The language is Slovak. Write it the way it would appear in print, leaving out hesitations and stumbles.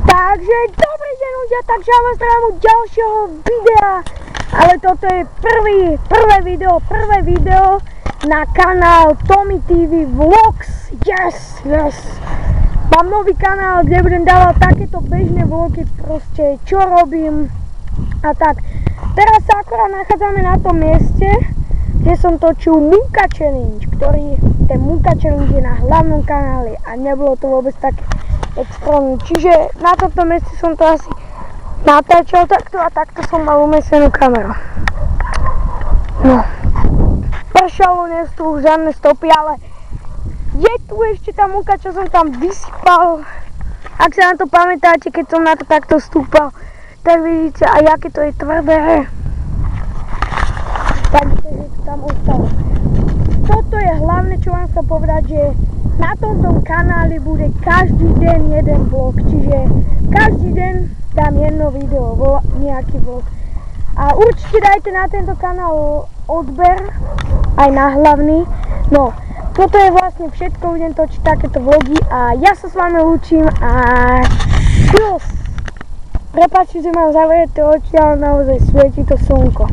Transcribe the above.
Takže dobrý deň ľudia, takže ja vás zdravím u ďalšieho videa. Ale toto je prvé video na kanál Tommy TV Vlogs. Yes. Mám nový kanál, kde budem dávať takéto bežné vlogy, proste čo robím a tak. Teraz sa akorát nachádzame na tom mieste, kde som točil Múka Challenge, ten Múka Challenge je na hlavnom kanáli a nebolo to vôbec také extrémne. Čiže na tomto mieste som to asi natáčal takto a takto som mal umiestnenú kameru. No, pršalo, nie sú žiadne stopy, ale je tu ešte tá múka, čo som tam vysypal. Ak sa na to pamätáte, keď som na to takto stúpal, tak vidíte aj aké to je tvrdé. Takže to tam ostalo. Toto je hlavné, čo vám chcem povedať, že na tomto kanáli bude každý deň jeden vlog, čiže každý deň dám jedno video, nejaký vlog. A určite dajte na tento kanál odber, aj na hlavný. No, toto je vlastne všetko, budem točiť takéto vlogy a ja sa s vami lúčim a plus. Prepáčte, že mám zavreté oči, ale naozaj svieti to slnko.